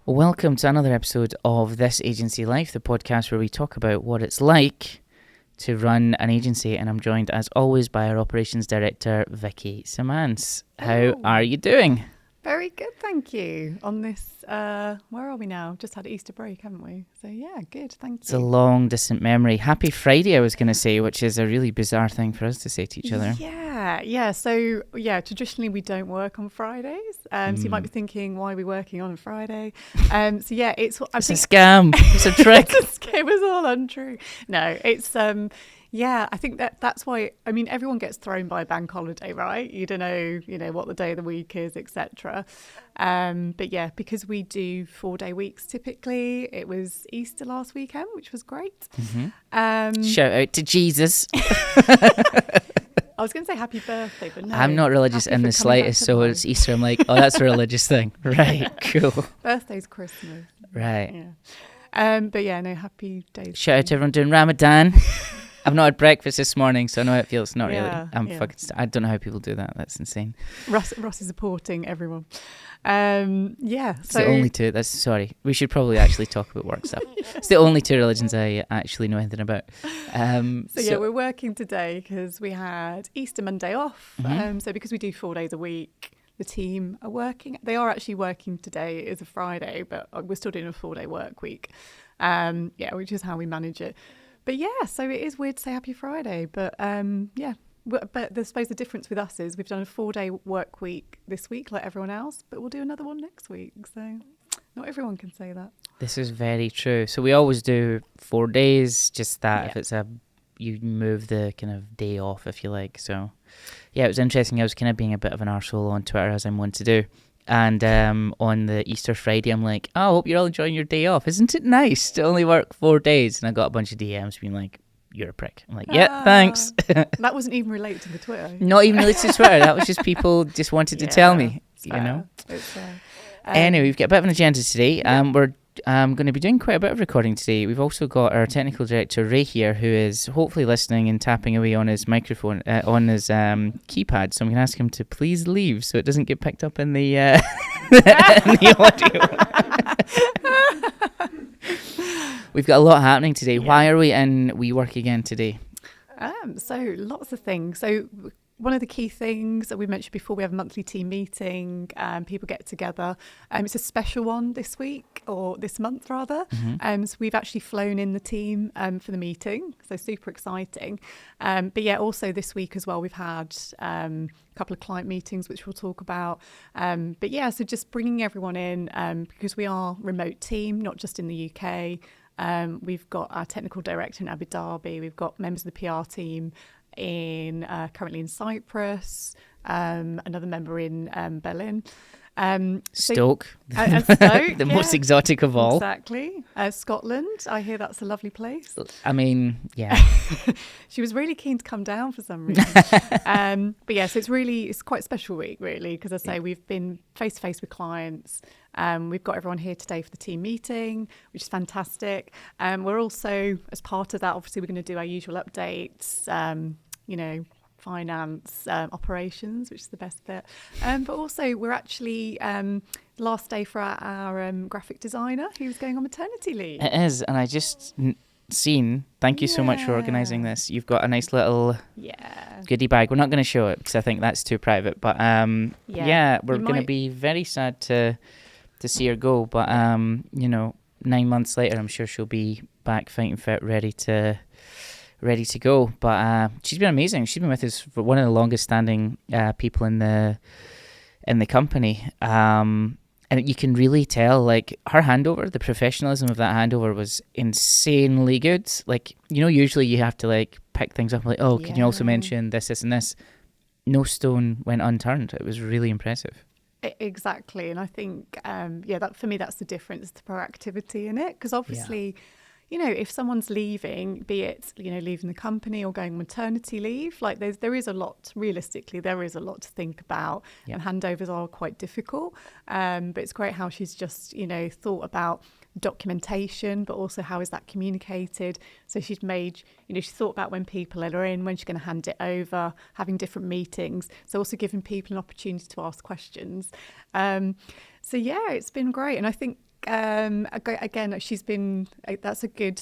Welcome to another episode of This Agency Life, the podcast where we talk about what it's like to run an agency, and I'm joined as always by our operations director, Vicky Samans. How are you doing? Very good, thank you. On this, where are we now? Just had Easter break, haven't we? So yeah, good, thank you. It's a long distant memory. Happy Friday, I was going to say, which is a really bizarre thing for us to say to each other. Yeah. So traditionally we don't work on Fridays. So you might be thinking, why are we working on a Friday? It's a scam. It's a trick. It was all untrue. No, it's I think that's why. I mean, everyone gets thrown by a bank holiday, right? You don't know, what the day of the week is, etc. But yeah, because we do 4-day weeks typically. It was Easter last weekend, which was great. Mm-hmm. Shout out to Jesus. I was going to say happy birthday, but no. I'm not religious in the slightest, so it's Easter. I'm like, oh, that's a religious thing. Right, cool. Birthday's Christmas. Right. Yeah. But yeah, no, happy days. Shout out to everyone doing Ramadan. I've not had breakfast this morning, so I know how it feels. Not really. I don't know how people do that. That's insane. Ross is supporting everyone. It's the only two. Sorry. We should probably actually talk about work stuff. It's the only two religions I actually know anything about. We're working today because we had Easter Monday off. Mm-hmm. So because we do 4 days a week, the team are working. They are actually working today. It is a Friday, but we're still doing a 4-day work week. Which is how we manage it. But yeah, so it is weird to say Happy Friday, but But I suppose the difference with us is we've done a 4-day work week this week, like everyone else, but we'll do another one next week. So not everyone can say that. This is very true. So we always do 4 days, just that if it's you move the kind of day off, if you like. So yeah, it was interesting. I was kind of being a bit of an arsehole on Twitter, as I'm one to do. And on the Easter Friday, I'm like, oh, I hope you're all enjoying your day off. Isn't it nice to only work 4 days? And I got a bunch of DMs being like, you're a prick. I'm like, yeah, thanks. That wasn't even related to the Twitter. Not even related to Twitter. That was just people just wanted to tell me, It's fair. Anyway, we've got a bit of an agenda today. We're going to be doing quite a bit of recording today. We've also got our technical director, Ray, here, who is hopefully listening and tapping away on his microphone, on his keypad. So I'm going to ask him to please leave so it doesn't get picked up in the, in the audio. We've got a lot happening today. Yeah. Why are we in WeWork again today? So lots of things. So one of the key things that we mentioned before, we have a monthly team meeting. People get together. It's a special one this week, or this month rather. Mm-hmm. So we've actually flown in the team for the meeting. So super exciting. But yeah, also this week as well, we've had a couple of client meetings, which we'll talk about. But yeah, so just bringing everyone in because we are a remote team, not just in the UK. We've got our technical director in Abu Dhabi. We've got members of the PR team currently in Cyprus, another member in Berlin. Stoke, Stoke, the most exotic of all. Exactly. Scotland, I hear that's a lovely place. I mean, yeah. She was really keen to come down for some reason. But yeah, so it's quite a special week, really, because I say we've been face-to-face with clients. We've got everyone here today for the team meeting, which is fantastic. We're also, as part of that, obviously we're going to do our usual updates, finance, operations, which is the best bit. But also we're actually last day for our graphic designer who's going on maternity leave. It is, and I just seen, thank you so much for organising this. You've got a nice little goodie bag. We're not going to show it because I think that's too private, but we're going to be very sad to see her go, but 9 months later I'm sure she'll be back fighting fit, ready to go. But she's been amazing. She's been with us for one of the longest standing people in the company, and you can really tell, like, her handover, the professionalism of that handover was insanely good. Like, usually you have to like pick things up, like, can you also mention this and this? No stone went unturned. It was really impressive. Exactly. And I think that for me, that's the difference, the proactivity in it, because obviously if someone's leaving, be it leaving the company or going maternity leave, like there is a lot, realistically there is a lot to think about, and handovers are quite difficult, but it's great how she's just thought about documentation, but also how is that communicated. So she's made, she thought about when people are in, when she's going to hand it over, having different meetings, so also giving people an opportunity to ask questions. So yeah, it's been great. And I think again, that's a good,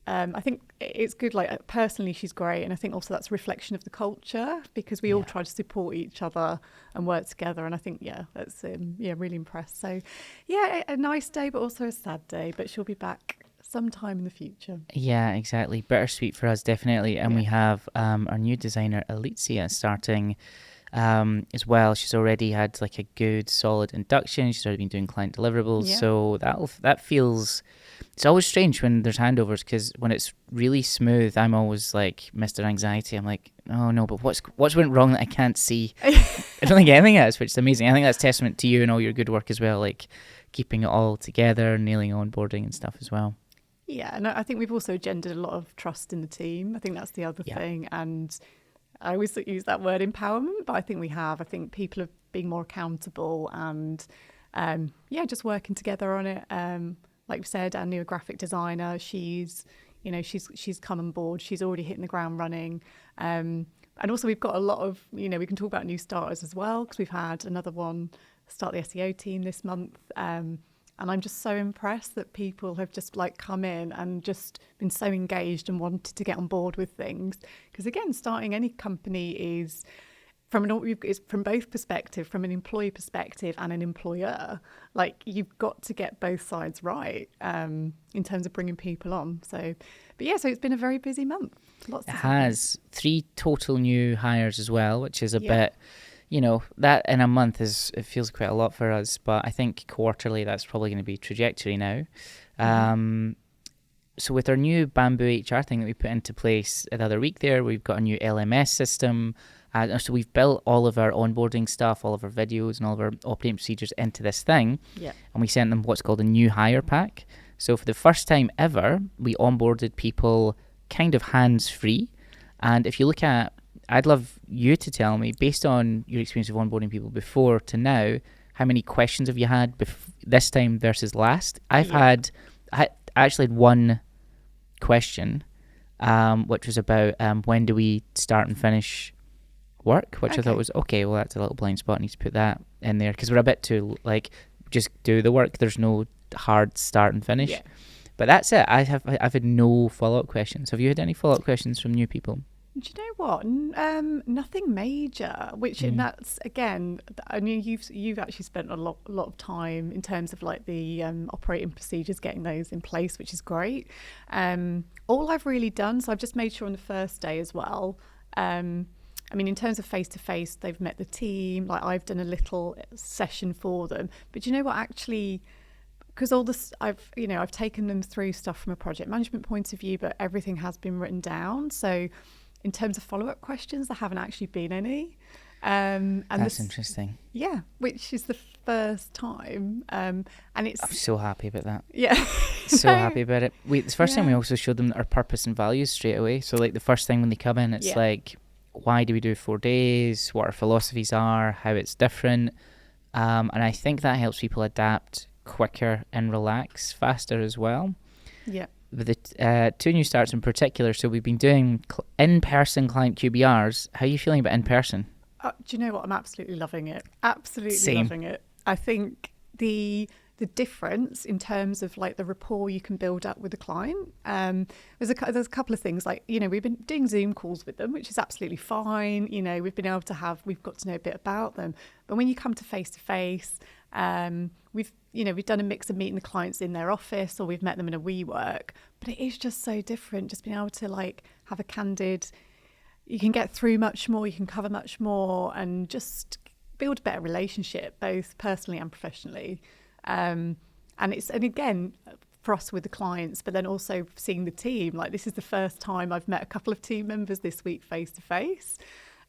I think it's good, like personally she's great, and I think also that's a reflection of the culture, because we all try to support each other and work together, and I think that's really impressed. So a nice day but also a sad day, but she'll be back sometime in the future. Yeah, exactly. Bittersweet for us, definitely. And we have our new designer Alicia starting as well. She's already had like a good solid induction. She's already been doing client deliverables, so that feels, it's always strange when there's handovers, because when it's really smooth, I'm always like Mr. Anxiety. I'm like, oh no, but what's went wrong that I can't see? I don't think anything has, which is amazing. I think that's testament to you and all your good work as well, like keeping it all together, nailing onboarding and stuff as well. Yeah, and I think we've also gendered a lot of trust in the team. I think that's the other thing, and I always use that word empowerment, but I think we have. I think people are being more accountable and, just working together on it. Like we said, our new graphic designer, she's come on board. She's already hitting the ground running. And also we've got a lot of, we can talk about new starters as well, because we've had another one start the SEO team this month. And I'm just so impressed that people have just like come in and just been so engaged and wanted to get on board with things. Because again, starting any company is it's from both perspectives, from an employee perspective and an employer. Like you've got to get both sides right in terms of bringing people on. So it's been a very busy month. Lots of has 3 total new hires as well, which is a bit. That in a month it feels quite a lot for us, but I think quarterly that's probably going to be trajectory now. So with our new Bamboo HR thing that we put into place the other week there, we've got a new LMS system. So we've built all of our onboarding stuff, all of our videos and all of our operating procedures into this thing. Yeah. And we sent them what's called a new hire pack. So for the first time ever, we onboarded people kind of hands-free. And if you look at, I'd love you to tell me, based on your experience of onboarding people before to now, how many questions have you had this time versus last? I actually had one question, which was about when do we start and finish work, which I thought was, okay, well, that's a little blind spot. I need to put that in there, because we're a bit too, like, just do the work. There's no hard start and finish. Yeah. But that's it. I've had no follow-up questions. Have you had any follow-up questions from new people? Do you know what? Nothing major. And that's again. I mean, you've actually spent a lot of time in terms of like the operating procedures, getting those in place, which is great. All I've really done, so I've just made sure on the first day as well. I mean, in terms of face-to-face, they've met the team. Like I've done a little session for them. But you know what? Actually, because all this, I've taken them through stuff from a project management point of view, but everything has been written down. So in terms of follow-up questions, there haven't actually been any. And that's interesting. Yeah, which is the first time. And it's... I'm so happy about that. Yeah. So happy about it. The first time we also showed them our purpose and values straight away. So like the first thing when they come in, it's like, why do we do 4 days? What our philosophies are, how it's different. And I think that helps people adapt quicker and relax faster as well. Yeah. With the 2 new starts in particular, so we've been doing in-person client QBRs. How are you feeling about in-person? Do you know what? I'm absolutely loving it. Absolutely loving it. I think the difference in terms of like the rapport you can build up with the client. There's a couple of things, like, we've been doing Zoom calls with them, which is absolutely fine. We've been able to we've got to know a bit about them. But when you come to face, we've done a mix of meeting the clients in their office, or we've met them in a WeWork, but it is just so different. Just being able to like have a candid, you can get through much more, you can cover much more, and just build a better relationship, both personally and professionally. And again, for us with the clients, but then also seeing the team. Like this is the first time I've met a couple of team members this week face to face.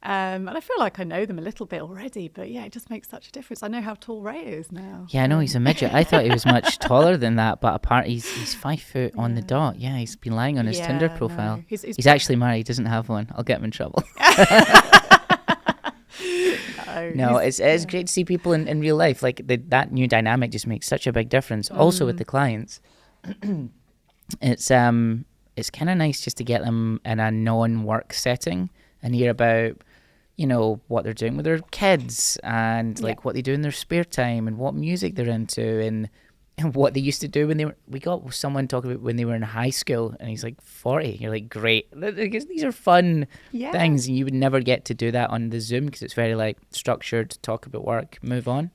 And I feel like I know them a little bit already, but it just makes such a difference. I know how tall Ray is now. Yeah, I know he's a midget. I thought he was much taller than that, but apart he's 5 foot on the dot. Yeah, he's been lying on his Tinder profile. No. He's actually married. He doesn't have one. I'll get him in trouble. No, it's great to see people in real life. Like that new dynamic just makes such a big difference. Also with the clients, it's kind of nice just to get them in a non-work setting and hear about, what they're doing with their kids and like what they do in their spare time and what music they're into. And what they used to do when we got someone talking about when they were in high school, and he's like 40. You're like, great. These are fun things, and you would never get to do that on the Zoom because it's very like structured, talk about work, move on.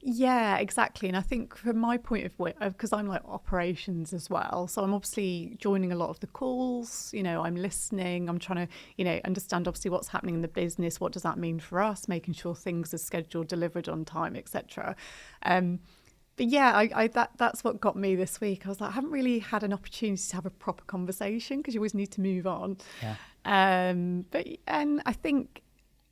Yeah, exactly. And I think from my point of view, because I'm like operations as well, so I'm obviously joining a lot of the calls, I'm listening, I'm trying to, understand obviously what's happening in the business, what does that mean for us, making sure things are scheduled, delivered on time, etc. But yeah, that's what got me this week. I was like, I haven't really had an opportunity to have a proper conversation because you always need to move on. Yeah. And I think,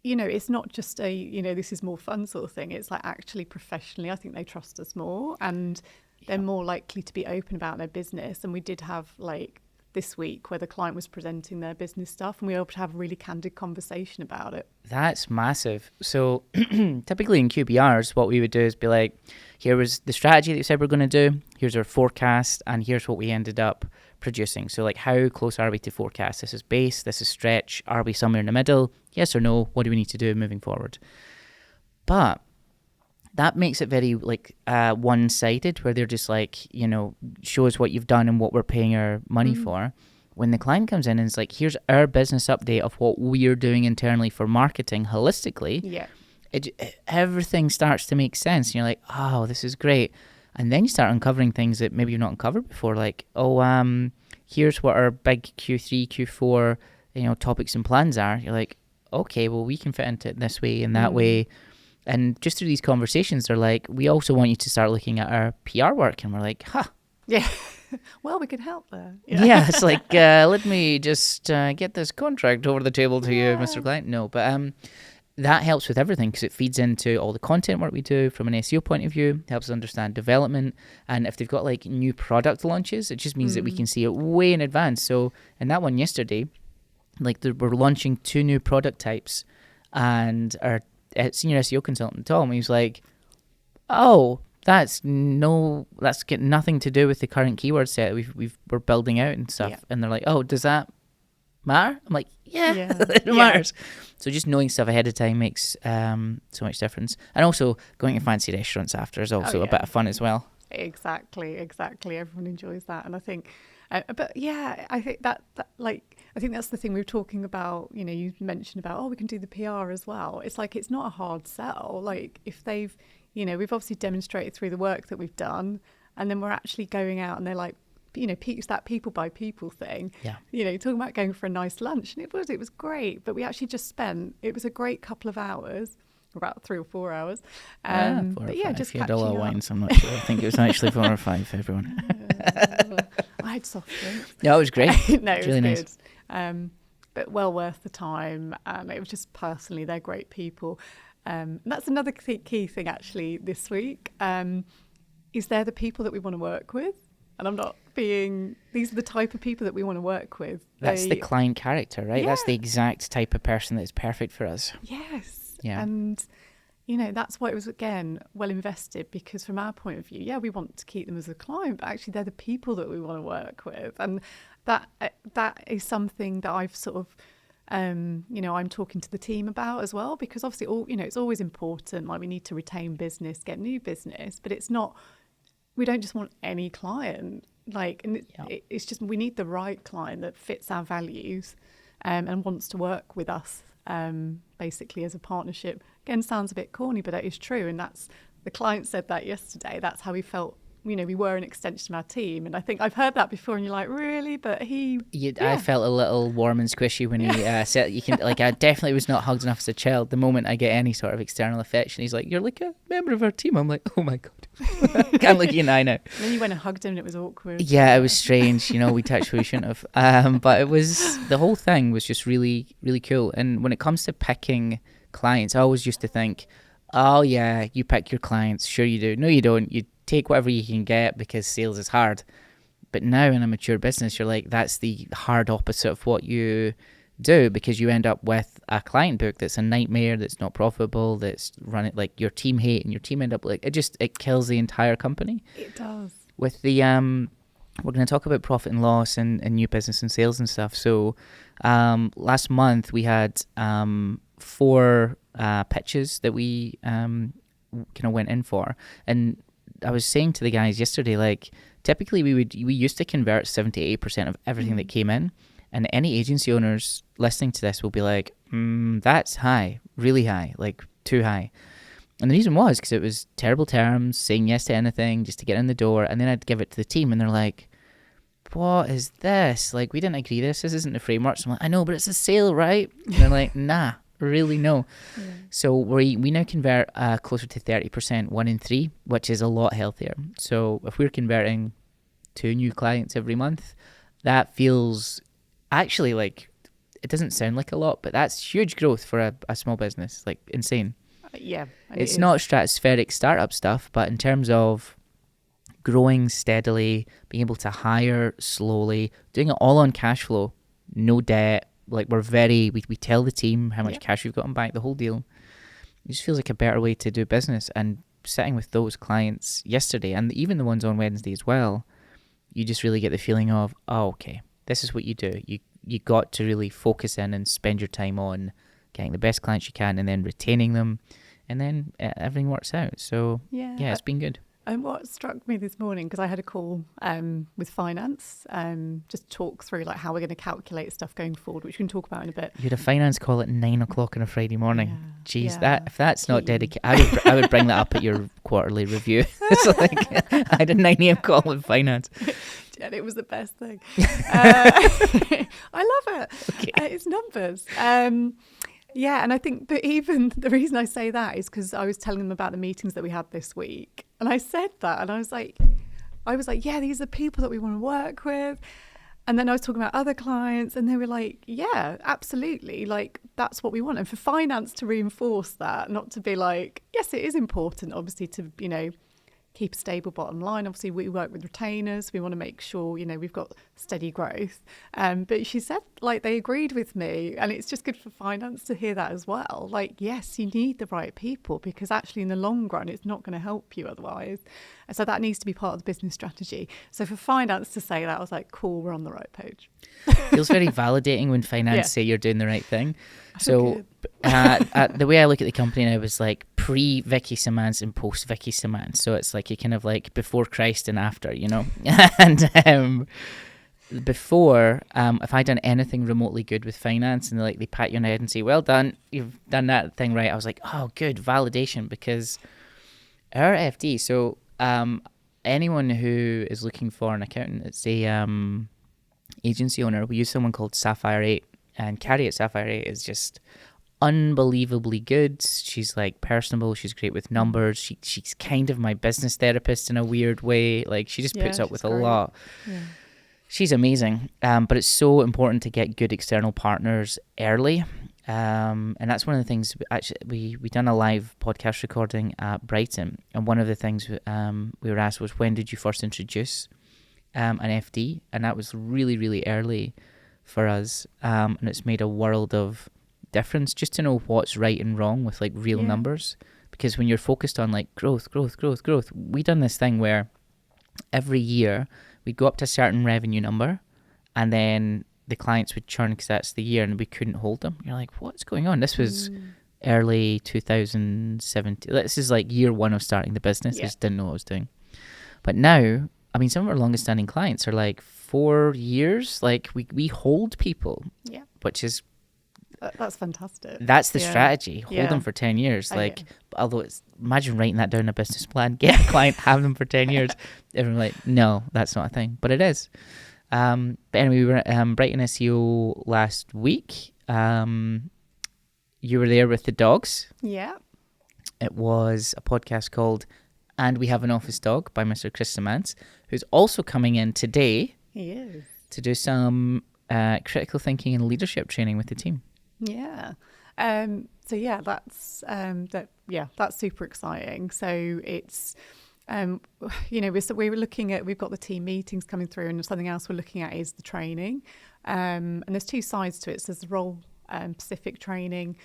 it's not just this is more fun sort of thing. It's like actually professionally, I think they trust us more and they're more likely to be open about their business. And we did have like this week where the client was presenting their business stuff and we were able to have a really candid conversation about it. That's massive. So typically in QBRs, what we would do is be like, here was the strategy that we said we're going to do. Here's our forecast and here's what we ended up producing. So like, how close are we to forecast? This is base, this is stretch. Are we somewhere in the middle? Yes or no? What do we need to do moving forward? But that makes it very like one-sided, where they're just like, show us what you've done and what we're paying our money for. When the client comes in and it's like, here's our business update of what we're doing internally for marketing holistically, everything starts to make sense. And you're like, oh, this is great. And then you start uncovering things that maybe you've not uncovered before, like, here's what our big Q3, Q4, topics and plans are. You're like, okay, well, we can fit into it this way and that way. And just through these conversations, they're like, we also want you to start looking at our PR work. And we're like, yeah, well, we can help there. Yeah, it's like, let me just get this contract over the table to you, Mr. Client. No, but that helps with everything because it feeds into all the content work we do from an SEO point of view, helps us understand development. And if they've got like new product launches, it just means that we can see it way in advance. So in that one yesterday, like we're launching 2 new product types, and our senior SEO consultant told me, he was like, oh, that's got nothing to do with the current keyword set we're building out and stuff. And they're like, oh, does that matter? I'm like, yeah. It matters. So just knowing stuff ahead of time makes so much difference. And also going to fancy restaurants after is also a bit of fun as well. Exactly. Everyone enjoys that. And I think but yeah, I think that I think that's the thing we were talking about. You mentioned about, we can do the PR as well. It's like, it's not a hard sell. Like if they've, we've obviously demonstrated through the work that we've done, and then we're actually going out and they're like, it's that people by people thing. Yeah. Talking about going for a nice lunch, and it was great. But we actually just it was a great couple of hours, about 3 or 4 hours. 4 or but yeah, 5. just you had a catching lot of up. wine, so I'm not sure. I think it was actually 4 or 5 for everyone. I had soft drinks. No, it was great. No, it was really good. Nice. But well worth the time. It was just personally, they're great people. That's another key thing actually this week. Is they're the people that we want to work with. And I'm not these are the type of people that we want to work with. That's the client character, right? Yeah. That's the exact type of person that's perfect for us. Yes. Yeah. And, that's why it was, again, well invested, because from our point of view, we want to keep them as a client, but actually they're the people that we want to work with. And that is something that I've sort of, I'm talking to the team about as well, because obviously it's always important. Like we need to retain business, get new business, but it's not, we don't just want any client. It's just, we need the right client that fits our values and wants to work with us, basically as a partnership. Again, sounds a bit corny, but that is true. And the client said that yesterday. That's how he felt. We were an extension of our team. And I think I've heard that before, and you're like, really? But I felt a little warm and squishy when he said, you can, like, I definitely was not hugged enough as a child. The moment I get any sort of external affection, he's like, you're like a member of our team. I'm like, oh my God. Can't look you in the eye now. And then you went and hugged him and it was awkward. Yeah, it was strange. We touched where we shouldn't have. But the whole thing was just really, really cool. And when it comes to picking clients, I always used to think, oh yeah, you pick your clients. Sure you do. No, you don't. You take whatever you can get because sales is hard. But now in a mature business, you're like, that's the hard opposite of what you do, because you end up with a client book that's a nightmare, that's not profitable, that's running like your team hate, and your team end up like, it kills the entire company. It does. With the we're going to talk about profit and loss and new business and sales and stuff. So last month we had 4 pitches that we kind of went in for, and I was saying to the guys yesterday, like, typically we used to convert 78% of everything that came in, and any agency owners listening to this will be like, that's high, really high, like too high. And the reason was because it was terrible terms, saying yes to anything just to get in the door, and then I'd give it to the team, and they're like, what is this? Like, we didn't agree this isn't the framework. So I'm like, I know, but it's a sale, right? And they're like, nah, really no. Yeah. So we now convert closer to 30%, 1 in 3, which is a lot healthier. So if we're converting 2 new clients every month, that feels actually like, it doesn't sound like a lot, but that's huge growth for a small business, like insane. Yeah. It's not stratospheric startup stuff, but in terms of growing steadily, being able to hire slowly, doing it all on cash flow, no debt. Like we tell the team how much cash we've got in bank, the whole deal. It just feels like a better way to do business. And sitting with those clients yesterday, and even the ones on Wednesday as well, you just really get the feeling of, oh, okay, this is what you do. You got to really focus in and spend your time on getting the best clients you can, and then retaining them, and then everything works out. So yeah, it's been good. And what struck me this morning, because I had a call with finance, just talk through like how we're going to calculate stuff going forward, which we can talk about in a bit. You had a finance call at 9 o'clock on a Friday morning. Yeah. Jeez, if that's not dedicated, I would bring that up at your quarterly review. It's like I had a 9 a.m. call with finance. And it was the best thing. I love it. Okay. It's numbers. Yeah, and I think that even the reason I say that is because I was telling them about the meetings that we had this week, and I said that, and I was like, yeah, these are people that we want to work with. And then I was talking about other clients, and they were like, yeah, absolutely, like that's what we want. And for finance to reinforce that, not to be like, yes, it is important, obviously, to keep a stable bottom line. Obviously, we work with retainers. We want to make sure, we've got steady growth. But she said, like, they agreed with me. And it's just good for finance to hear that as well. Like, yes, you need the right people, because actually in the long run, it's not going to help you otherwise. And so that needs to be part of the business strategy. So for finance to say that, I was like, cool, we're on the right page. Feels very validating when finance say you're doing the right thing. So the way I look at the company now is like pre-Vicky Simans and post-Vicky Simans. So it's like you kind of like before Christ and after, And before, if I'd done anything remotely good with finance and they pat you on the head and say, well done, you've done that thing right, I was like, oh, good, validation, because our FD, so anyone who is looking for an accountant, it's a agency owner, we use someone called Sapphire 8, and Carrie at Sapphire 8 is just unbelievably good. She's like personable, she's great with numbers, she's kind of my business therapist in a weird way. Like, she just puts up with great. A lot. She's amazing, but it's so important to get good external partners early, and that's one of the things. Actually, we done a live podcast recording at Brighton, and one of the things we were asked was, when did you first introduce an FD? And that was really, really early for us, and it's made a world of difference just to know what's right and wrong with like real numbers, because when you're focused on like growth, we done this thing where every year we'd go up to a certain revenue number, and then the clients would churn because that's the year, and we couldn't hold them. You're like, what's going on? This was early 2017. This is like year 1 of starting the business. I just didn't know what I was doing. But now, I mean, some of our longest standing clients are like 4 years. Like we hold people, which is that's fantastic. That's the strategy. Hold them for 10 years. Although imagine writing that down in a business plan, get a client, have them for 10 years. Everyone's like, no, that's not a thing, but it is. But anyway, we were at Brighton SEO last week. You were there with the dogs. Yeah. It was a podcast called And We Have an Office Dog by Mr. Chris Simans, who's also coming in today. He is. To do some critical thinking and leadership training with the team. Yeah. So yeah, that's that's super exciting. So it's we're looking at, we've got the team meetings coming through, and something else we're looking at is the training. And there's 2 sides to it. So there's the role specific training.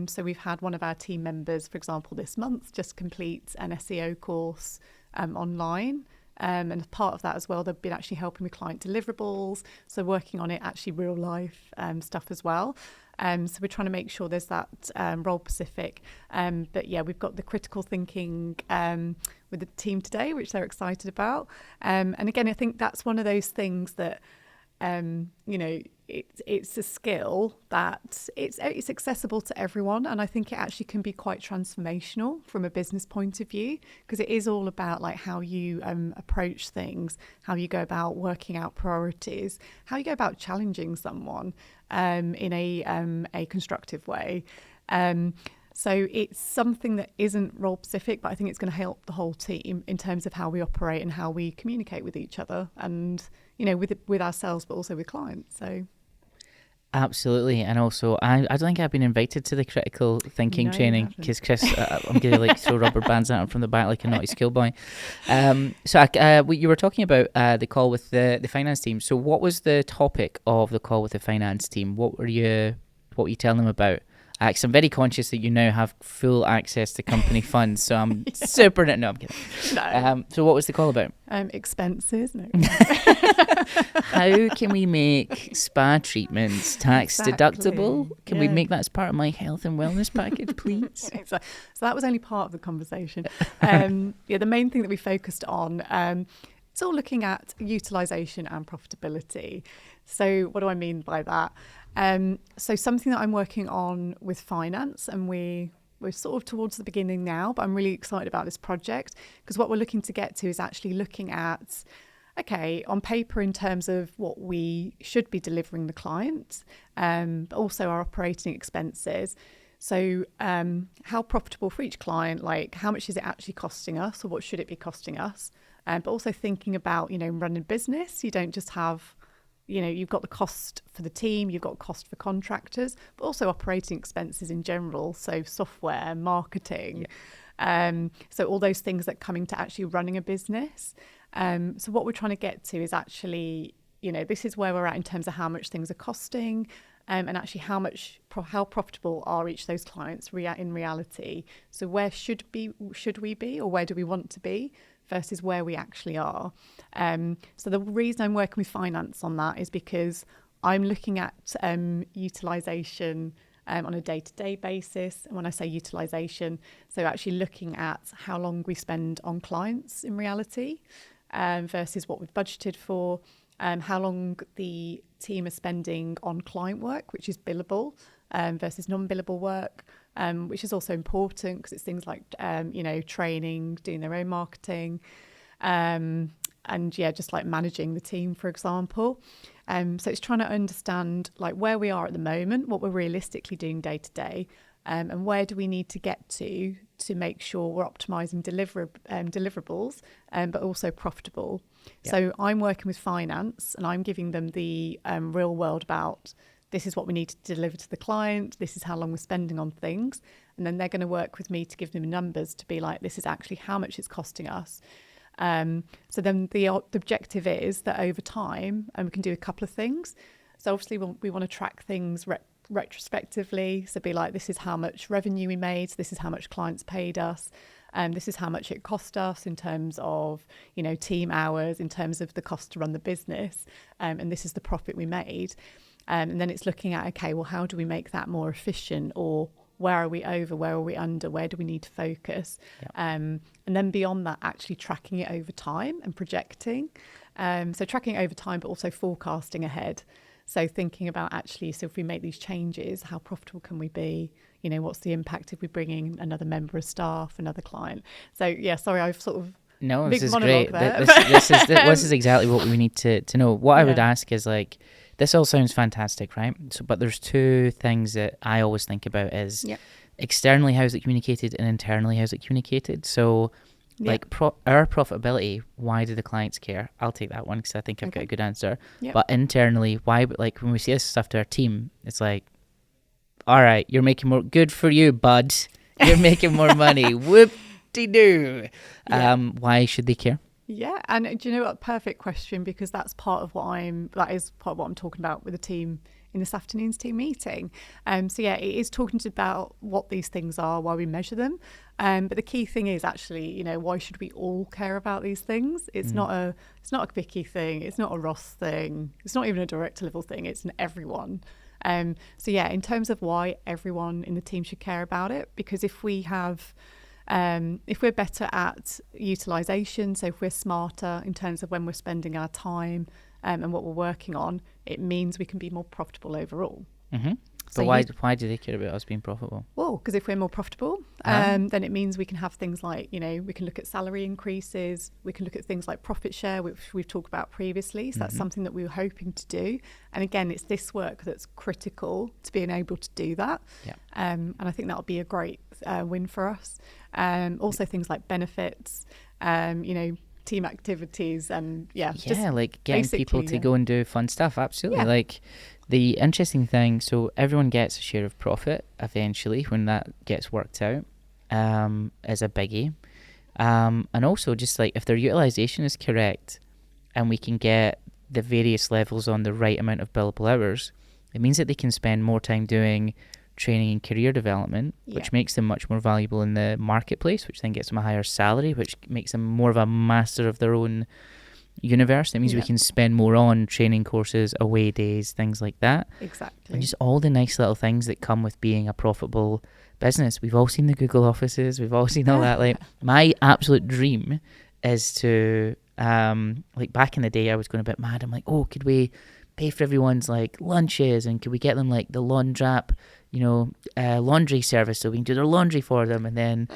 So we've had one of our team members, for example, this month just complete an SEO course online. And as part of that as well, they've been actually helping with client deliverables, so working on it actually real life stuff as well. So we're trying to make sure there's that role specific. But yeah, we've got the critical thinking. with the team today, which they're excited about. And again, I think that's one of those things that, it's a skill that it's accessible to everyone, and I think it actually can be quite transformational from a business point of view, because it is all about like how you approach things, how you go about working out priorities, how you go about challenging someone in a constructive way. So it's something that isn't role specific, but I think it's going to help the whole team in terms of how we operate and how we communicate with each other, and with ourselves, but also with clients. So absolutely. And also, I don't think I've been invited to the critical thinking training, because Chris, I'm going to like throw rubber bands at him from the back like a naughty schoolboy. You were talking about the call with the finance team. So what was the topic of the call with the finance team? What were you telling them about? Because I'm very conscious that you now have full access to company funds, so I'm super... No, I'm kidding. No. So what was the call about? Expenses. No. How can we make spa treatments tax deductible? Can we make that as part of my health and wellness package, please? So that was only part of the conversation. The main thing that we focused on, it's all looking at utilisation and profitability. So what do I mean by that? So something that I'm working on with finance, and we're sort of towards the beginning now, but I'm really excited about this project, because what we're looking to get to is actually looking at, okay, on paper in terms of what we should be delivering the client, but also our operating expenses. So how profitable for each client, like how much is it actually costing us, or what should it be costing us? But also thinking about, running a business, you don't just have... you've got the cost for the team, you've got cost for contractors, but also operating expenses in general. So software, marketing. Yeah. So all those things that come into actually running a business. So what we're trying to get to is actually, this is where we're at in terms of how much things are costing, and actually how profitable are each of those clients in reality. So where should we be, or where do we want to be, versus where we actually are. So the reason I'm working with finance on that is because I'm looking at utilisation on a day-to-day basis. And when I say utilisation, so actually looking at how long we spend on clients in reality, versus what we've budgeted for, how long the team are spending on client work, which is billable, versus non-billable work, which is also important because it's things like, training, doing their own marketing, just like managing the team, for example. So it's trying to understand like where we are at the moment, what we're realistically doing day to day, and where do we need to get to make sure we're optimising deliverables, but also profitable. Yep. So I'm working with finance, and I'm giving them the real world about this is what we need to deliver to the client, this is how long we're spending on things, and then they're going to work with me to give them numbers to be like, this is actually how much it's costing us. So then the objective is that over time, and we can do a couple of things. So obviously we want to track things retrospectively. So be like, this is how much revenue we made, this is how much clients paid us, this is how much it cost us in terms of, team hours, in terms of the cost to run the business, and this is the profit we made. And then it's looking at, okay, well, how do we make that more efficient, or where are we over, where are we under, where do we need to focus? Yep. And then beyond that, actually tracking it over time and projecting. So tracking it over time, but also forecasting ahead. So thinking about actually, so if we make these changes, how profitable can we be? What's the impact if we bring in another member of staff, another client? So yeah, sorry, I've sort of... No, this is great. This is exactly what we need to know. What I would ask is like, this all sounds fantastic, right? So, but there's two things that I always think about is externally, how's it communicated, and internally, how's it communicated? So like our profitability, why do the clients care? I'll take that one because I think I've got a good answer. Yep. But internally, why, like when we say this stuff to our team, it's like, all right, you're making more, good for you, bud. You're making more money. Whoop-de-doo. Why should they care? Yeah, and do you know what? Perfect question, because that is part of what I'm talking about with the team in this afternoon's team meeting. So yeah, it is talking about what these things are, why we measure them. But the key thing is actually, why should we all care about these things? It's not a Vicky thing. It's not a Ross thing. It's not even a director level thing. It's an everyone. So yeah, in terms of why everyone in the team should care about it, because if we have If we're better at utilisation, so if we're smarter in terms of when we're spending our time and what we're working on, it means we can be more profitable overall. Mm-hmm. So why do they care about us being profitable? Well, because if we're more profitable, then it means we can have things like, we can look at salary increases, we can look at things like profit share, which we've talked about previously. So that's something that we were hoping to do. And again, it's this work that's critical to being able to do that. Yeah. And I think that'll be a great win for us. Also things like benefits, team activities and like getting people to go and do fun stuff. Absolutely. Like the interesting thing, so everyone gets a share of profit eventually when that gets worked out, is a biggie. And also just like if their utilization is correct and we can get the various levels on the right amount of billable hours, it means that they can spend more time doing training and career development, which makes them much more valuable in the marketplace, which then gets them a higher salary, which makes them more of a master of their own universe. That means we can spend more on training courses, away days, things like that. Exactly. And just all the nice little things that come with being a profitable business. We've all seen the Google offices. We've all seen all that. Like my absolute dream is to, like back in the day, I was going a bit mad. I'm like, oh, could we pay for everyone's like lunches and could we get them like the laundrap, laundry service so we can do their laundry for them? And then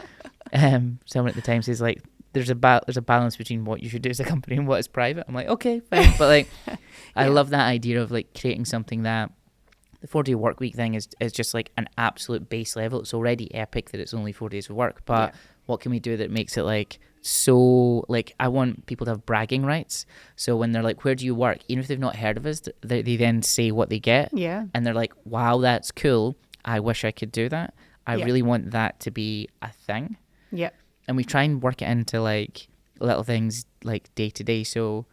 someone at the time says like, there's a balance between what you should do as a company and what is private. I'm like, okay, fine. But like, I love that idea of like creating something that the 4-day work week thing is just like an absolute base level. It's already epic that it's only 4 days of work, but what can we do that makes it like so like I want people to have bragging rights. So when they're like, where do you work? Even if they've not heard of us, they then say what they get. Yeah. And they're like, wow, that's cool. I wish I could do that. I really want that to be a thing. Yeah. And we try and work it into like little things like day to day. So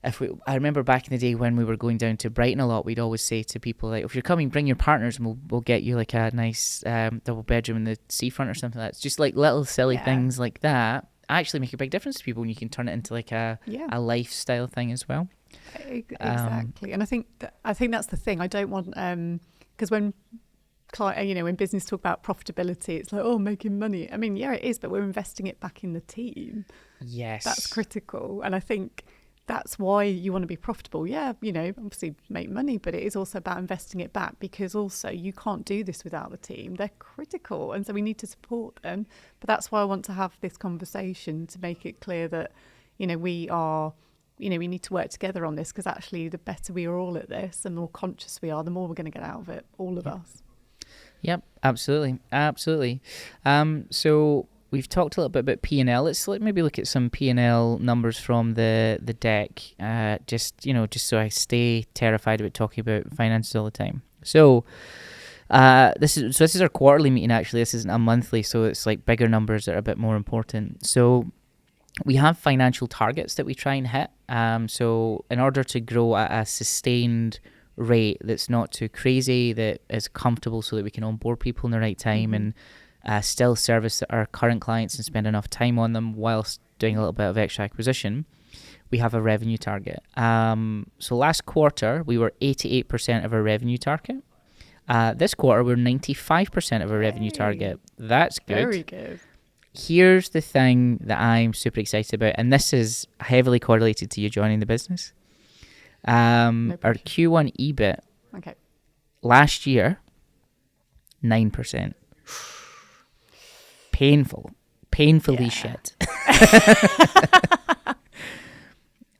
I remember back in the day when we were going down to Brighton a lot, we'd always say to people like, if you're coming, bring your partners and we'll get you like a nice double bedroom in the seafront or something like that. It's just like little silly things like that actually make a big difference to people when you can turn it into like a lifestyle thing as well. Exactly. And I think that's the thing. I don't want, because when when business talk about profitability, it's like, oh, making money. I mean, yeah, it is, but we're investing it back in the team. Yes. That's critical. And I think that's why you want to be profitable. Yeah, obviously make money, but it is also about investing it back because also you can't do this without the team. They're critical. And so we need to support them. But that's why I want to have this conversation to make it clear that, we are, we need to work together on this because actually the better we are all at this and the more conscious we are, the more we're going to get out of it, all of us. Yep, absolutely. So we've talked a little bit about P&L. Let's maybe look at some P&L numbers from the deck, just so I stay terrified about talking about finances all the time. So this is our quarterly meeting. Actually, this isn't a monthly, so it's like bigger numbers that are a bit more important. So we have financial targets that we try and hit. So in order to grow at a sustained rate that's not too crazy, that is comfortable so that we can onboard people in the right time and still service our current clients and spend enough time on them whilst doing a little bit of extra acquisition, we have a revenue target. So last quarter, we were 88% of our revenue target. This quarter, we're 95% of our revenue target. That's good. Very good. Here's the thing that I'm super excited about, and this is heavily correlated to you joining the business. Our Q1 EBIT last year, 9%. Painfully shit.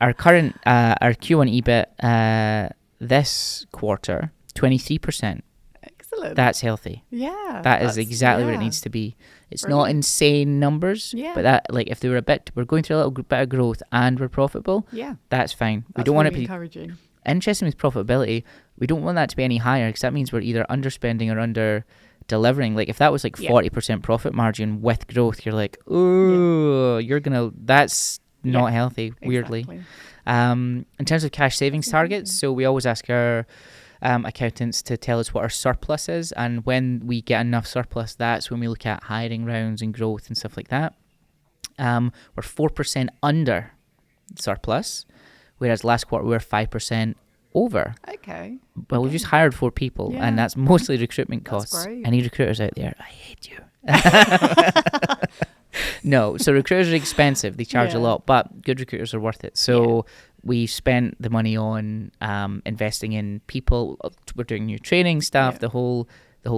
Our Q1 EBIT this quarter, 23%. Excellent. That's healthy. Yeah. That's exactly what it needs to be. It's not insane numbers, but that if they were we're going through a little bit of growth and we're profitable. Yeah. That's fine. We don't want to be encouraging. Interesting with profitability. We don't want that to be any higher because that means we're either underspending or under delivering. Like if that was like 40% profit margin with growth, you're like, oh, that's not healthy. Weirdly. Exactly. In terms of cash savings targets, so we always ask our accountants to tell us what our surplus is, and when we get enough surplus, that's when we look at hiring rounds and growth and stuff like that. We're 4% under surplus, whereas last quarter we were 5% over. Okay. Well, we've just hired 4 people, and that's mostly recruitment costs. Great. Any recruiters out there, I hate you. No, so recruiters are expensive. They charge a lot, but good recruiters are worth it. So we spent the money on investing in people. We're doing new training stuff, the whole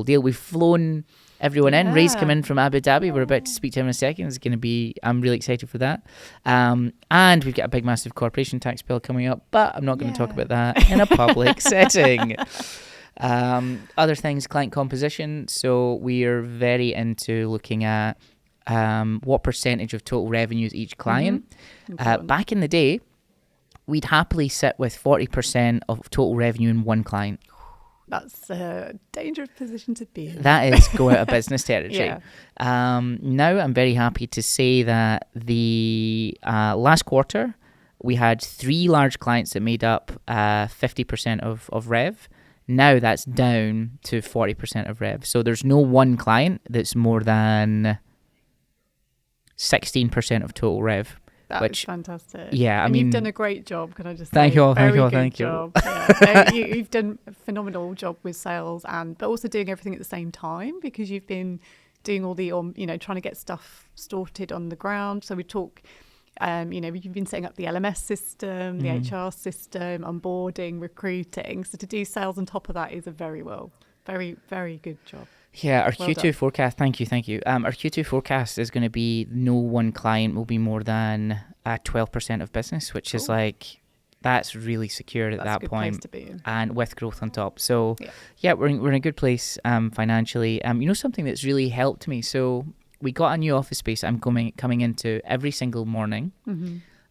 deal. We've flown everyone in. Ray's come in from Abu Dhabi. We're about to speak to him in a second. It's going to be, I'm really excited for that. And we've got a big, massive corporation tax bill coming up, but I'm not going to talk about that in a public setting. Other things, client composition. So we are very into looking at what percentage of total revenue is each client. Back in the day, we'd happily sit with 40% of total revenue in one client. That's a dangerous position to be in. That is go out of business territory. Now I'm very happy to say that the last quarter, we had 3 large clients that made up 50% of rev. Now that's down to 40% of rev. So there's no one client that's more than 16% of total rev. That's fantastic. Yeah, I mean, you've done a great job. Can I just say? Thank you. Yeah. You've done a phenomenal job with sales, but also doing everything at the same time, because you've been doing all the trying to get stuff sorted on the ground. So we talk. You've been setting up the LMS system, the HR system, onboarding, recruiting. So to do sales on top of that is a very, very good job. Yeah, our Q2 forecast, thank you. Our Q2 forecast is going to be no one client will be more than 12% of business, which is like, that's really secure at that point. Place to be in. And with growth on top. So we're in a good place financially. Something that's really helped me. So we got a new office space I'm coming into every single morning.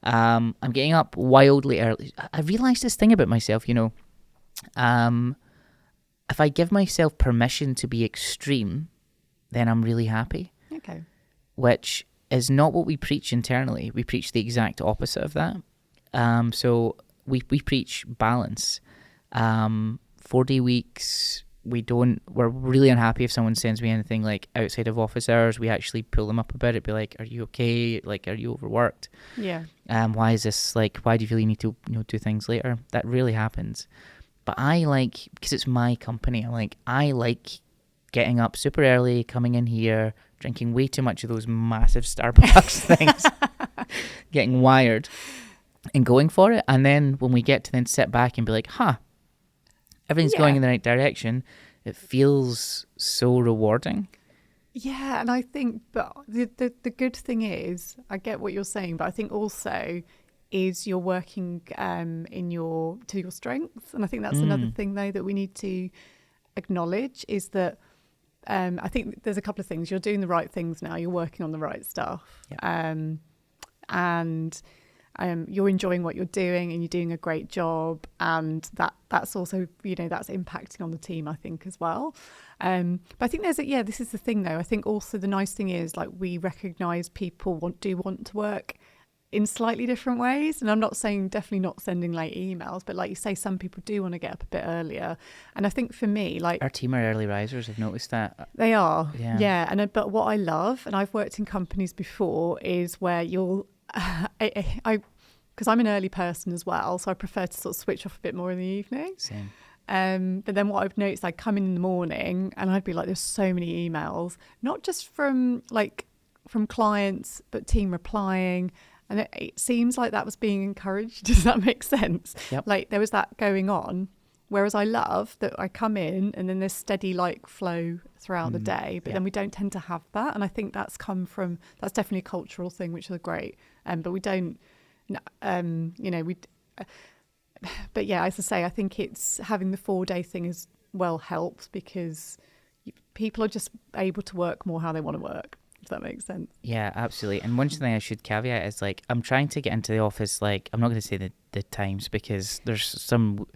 I'm getting up wildly early. I realized this thing about myself, if I give myself permission to be extreme, then I'm really happy. Okay. Which is not what we preach internally. We preach the exact opposite of that. So we preach balance. 4-day weeks. We're really unhappy if someone sends me anything like outside of office hours. We actually pull them up about it, be like, are you okay? Like, are you overworked? Yeah. Why is this why do you really need to do things later? That really happens. But I because it's my company, I like getting up super early, coming in here, drinking way too much of those massive Starbucks things, getting wired and going for it. And then when we get to then sit back and be like, everything's going in the right direction, it feels so rewarding. Yeah, and I think, but the good thing is, I get what you're saying, but I think also is you're working to your strengths. And I think that's another thing, though, that we need to acknowledge is that I think there's a couple of things. You're doing the right things now. You're working on the right stuff. And you're enjoying what you're doing and you're doing a great job. And that's also, that's impacting on the team, I think, as well. But I think this is the thing, though. I think also the nice thing is, we recognise people want to work in slightly different ways. And I'm not saying definitely not sending late emails, but like you say, some people do want to get up a bit earlier. And I think for me, our team are early risers. I've noticed that. They are. Yeah. But what I love, and I've worked in companies before, is where you'll, because I'm an early person as well, so I prefer to sort of switch off a bit more in the evening. Same. But then what I've noticed, I'd come in the morning and I'd be like, there's so many emails, not just from clients, but team replying. And it seems like that was being encouraged. Does that make sense? Yep. There was that going on. Whereas I love that I come in and then there's steady flow throughout the day, but then we don't tend to have that. And I think that's definitely a cultural thing, which is great. But we don't, but yeah, as I say, I think it's having the 4-day thing as well helps because people are just able to work more how they want to work. If that makes sense. Yeah, absolutely. And one thing I should caveat is I'm trying to get into the office. I'm not going to say the times because there's some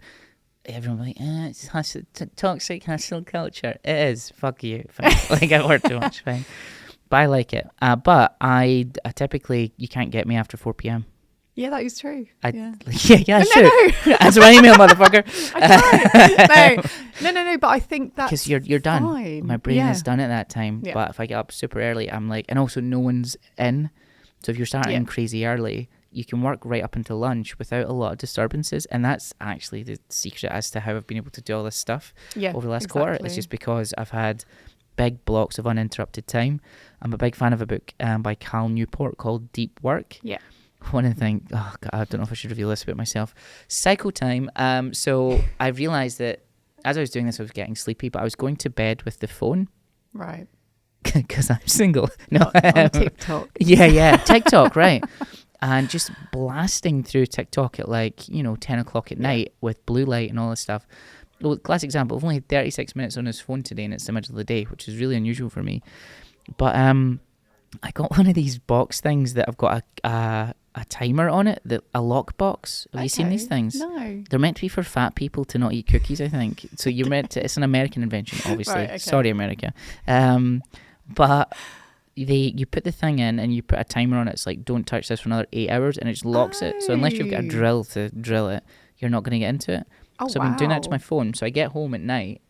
everyone it's toxic hustle culture. It is. Fuck you. I work too much. Fine. But I like it. But I typically you can't get me after 4 p.m. Yeah, that is true. Sure. Answer my email, motherfucker. No. But I think that's because you're done. Fine. My brain is done at that time. Yeah. But if I get up super early, I'm and also no one's in. So if you're starting crazy early, you can work right up until lunch without a lot of disturbances. And that's actually the secret as to how I've been able to do all this stuff over the last quarter. It's just because I've had big blocks of uninterrupted time. I'm a big fan of a book by Cal Newport called Deep Work. Yeah. One of the things, oh God, I don't know if I should reveal this about myself. Cycle time. So I realised that as I was doing this, I was getting sleepy, but I was going to bed with the phone. Right. Because I'm single. No, on TikTok. Yeah, TikTok, right. And just blasting through TikTok at 10 o'clock at night with blue light and all this stuff. Well, classic example, I've only had 36 minutes on his phone today and it's the middle of the day, which is really unusual for me. But I got one of these box things that I've got a timer on it, a lock box. Have you seen these things? No. They're meant to be for fat people to not eat cookies, I think. So you're meant to, it's an American invention, obviously. Right, okay. Sorry, America. But you put the thing in and you put a timer on it. It's like, don't touch this for another 8 hours, and it just locks it. So unless you've got a drill to drill it, you're not going to get into it. So I've been doing that to my phone. So I get home at night,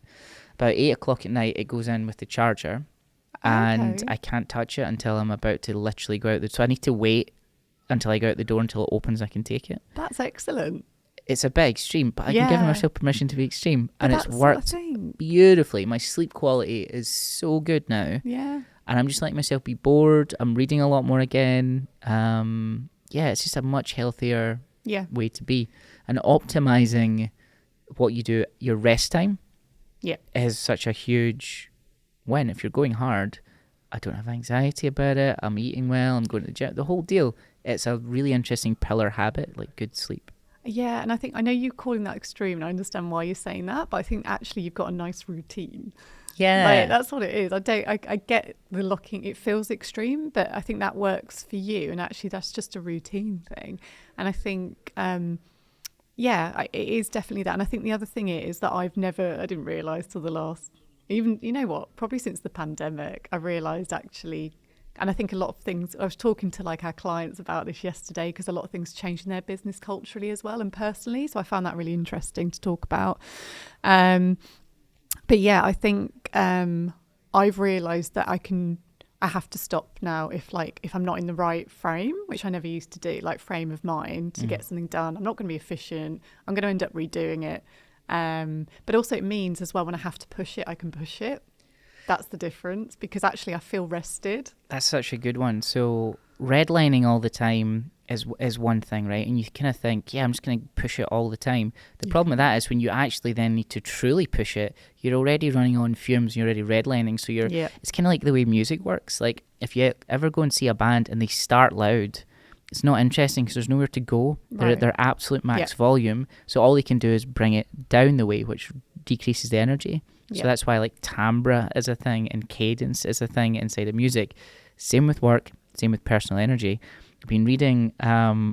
about 8 o'clock at night, it goes in with the charger, and I can't touch it until I'm about to literally go out. So I need to wait until I go out the door until it opens. I can take it. That's excellent. It's a bit extreme, but I can give myself permission to be extreme, and it's worked beautifully. My sleep quality is so good now. Yeah. And I'm just letting myself be bored. I'm reading a lot more again. It's just a much healthier way to be. And optimizing what you do, your rest time, is such a huge win. If you're going hard, I don't have anxiety about it. I'm eating well. I'm going to the gym. The whole deal. It's a really interesting pillar habit, like good sleep. Yeah, and I know you're calling that extreme, and I understand why you're saying that, but I think actually you've got a nice routine. Yeah, that's what it is. I get the locking. It feels extreme, but I think that works for you, and actually that's just a routine thing. And I think, it is definitely that. And I think the other thing is that I didn't realise till the last, even, you know what, probably since the pandemic, I realised actually. And I think a lot of things, I was talking to our clients about this yesterday, because a lot of things change in their business culturally as well and personally. So I found that really interesting to talk about. But yeah, I think I've realised that I have to stop now if I'm not in the right frame, which I never used to do, frame of mind to get something done. I'm not going to be efficient. I'm going to end up redoing it. But also it means as well, when I have to push it, I can push it. That's the difference, because actually I feel rested. That's such a good one. So redlining all the time is one thing, right? And you kind of think, I'm just going to push it all the time. The problem with that is when you actually then need to truly push it, you're already running on fumes, you're already redlining. So it's kind of like the way music works. Like if you ever go and see a band and they start loud, it's not interesting because there's nowhere to go. They're at their absolute max volume. So all they can do is bring it down the way, which decreases the energy. So that's why timbre is a thing and cadence is a thing inside of music. Same with work, same with personal energy. I've been reading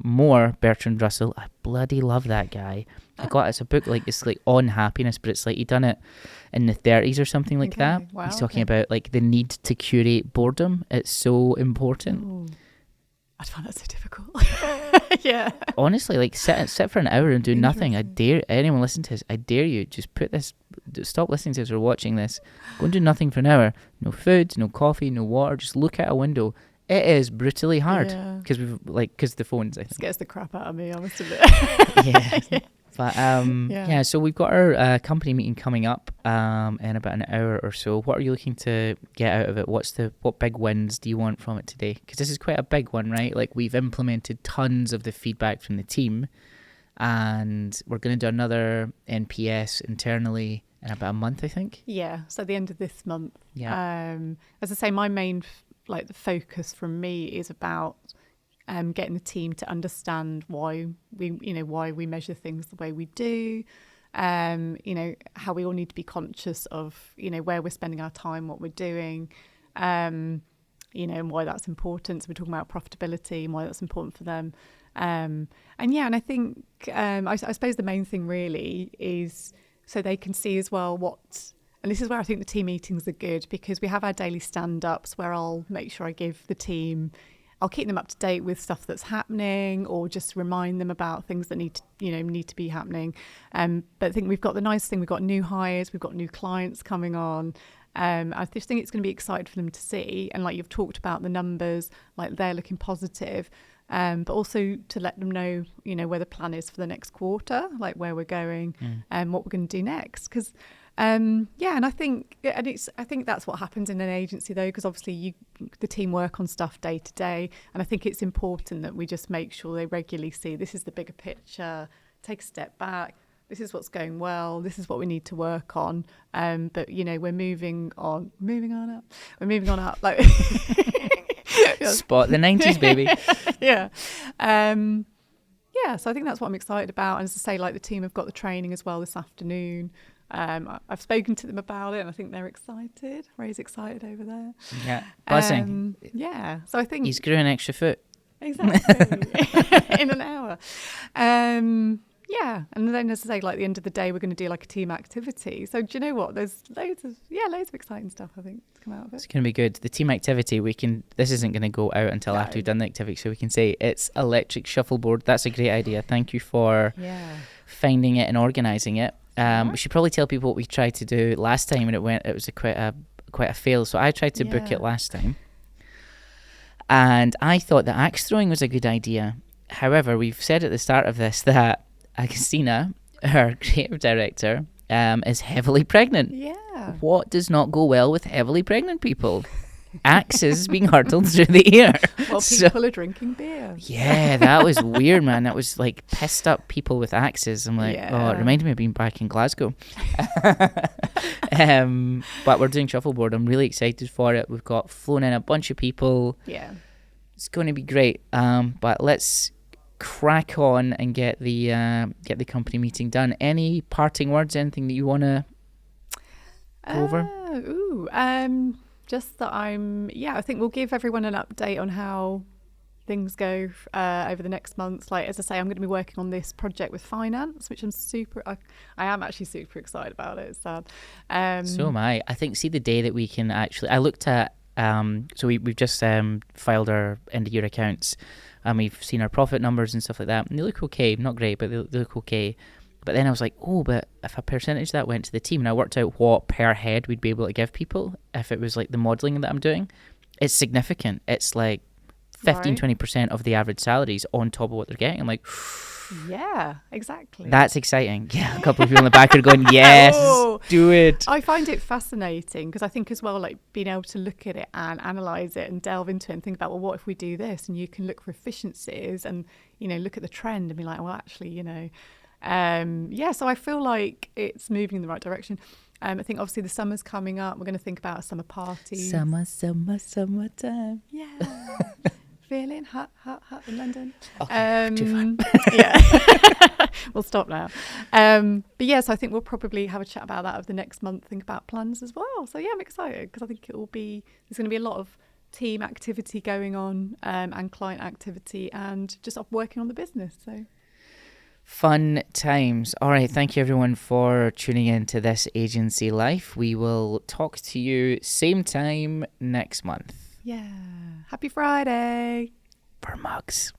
more Bertrand Russell. I bloody love that guy. It's a book it's on happiness, but it's he done it in the 30s or something like that. Wow, he's talking about the need to curate boredom. It's so important. Ooh. I find that so difficult. Yeah. Honestly, sit for an hour and do nothing. I dare anyone listen to this. I dare you. Just put this. Stop listening to this or watching this. Go and do nothing for an hour. No food, no coffee, no water. Just look out a window. It is brutally hard because the phones. I think it scares the crap out of me. I must admit. Yeah. But so we've got our company meeting coming up in about an hour or so. What are you looking to get out of it? What big wins do you want from it today? Because this is quite a big one, right? We've implemented tons of the feedback from the team, and we're going to do another NPS internally in about a month, I think. Yeah, so the end of this month. Yeah. As I say, my main the focus from me is about getting the team to understand why we measure things the way we do, how we all need to be conscious of, where we're spending our time, what we're doing, and why that's important. So we're talking about profitability and why that's important for them. And I think, I suppose the main thing really is so they can see as well and this is where I think the team meetings are good, because we have our daily stand-ups where I'll make sure I give the team, I'll keep them up to date with stuff that's happening, or just remind them about things that need to be happening. But I think we've got the nice thing, we've got new hires, we've got new clients coming on. I just think it's going to be exciting for them to see. And you've talked about the numbers, they're looking positive. But also to let them know, where the plan is for the next quarter, where we're going and what we're going to do next. Because And I think that's what happens in an agency though, because obviously the team work on stuff day to day, and I think it's important that we just make sure they regularly see this is the bigger picture, take a step back, this is what's going well, this is what we need to work on, but we're moving on up like spot the 90s baby. So I think that's what I'm excited about. And as I say, like the team have got the training as well this afternoon. I've spoken to them about it and I think they're excited. Ray's excited over there. Yeah, buzzing. So I think he's grew an extra foot. Exactly. In an hour. And then as I say, like the end of the day, we're going to do like a team activity. So do you know what? There's loads of exciting stuff, I think, to come out of it. It's going to be good. The team activity, this isn't going to go out until after we've done the activity, so we can say it's electric shuffleboard. That's a great idea. Thank you for finding it and organising it. We should probably tell people what we tried to do last time, and it was quite a fail. So I tried to book it last time, and I thought that axe throwing was a good idea. However, we've said at the start of this that Agustina, our creative director, is heavily pregnant. Yeah. What does not go well with heavily pregnant people? Axes being hurtled through the air. Well, people are drinking beer. Yeah, that was weird, man. That was like pissed up people with axes. I'm like, oh, it reminded me of being back in Glasgow. But we're doing shuffleboard. I'm really excited for it. We've got flown in a bunch of people. Yeah. It's going to be great. But let's crack on and get the company meeting done. Any parting words? Anything that you want to go over? Just that I think we'll give everyone an update on how things go over the next months. Like, as I say, I'm going to be working on this project with finance, which I am actually super excited about it. It's sad. So am I. I think, see, the day that we can actually, I looked at, so we've just filed our end of year accounts, and we've seen our profit numbers and stuff like that, and they look okay. Not great, but they look okay. But then I was like, but if a percentage of that went to the team, and I worked out what per head we'd be able to give people if it was like the modelling that I'm doing, it's significant. It's like 15-20% of the average salaries on top of what they're getting. I'm like, yeah, exactly. That's exciting. Yeah, a couple of people in the back are going, yes, do it. I find it fascinating because I think as well, like being able to look at it and analyse it and delve into it and think about, well, what if we do this? And you can look for efficiencies and, look at the trend and be like, well, actually, so I feel like it's moving in the right direction. I think obviously the summer's coming up. We're going to think about a summer party. Summertime. Yeah. Feeling hot in London. Okay, too far. Yeah. We'll stop now. But yes, I think we'll probably have a chat about that over the next month, think about plans as well. So yeah, I'm excited because I think there's going to be a lot of team activity going on and client activity and just working on the business. So fun times. All right, thank you everyone for tuning in to This Agency Life. We will talk to you same time next month. Yeah. Happy Friday. For mugs.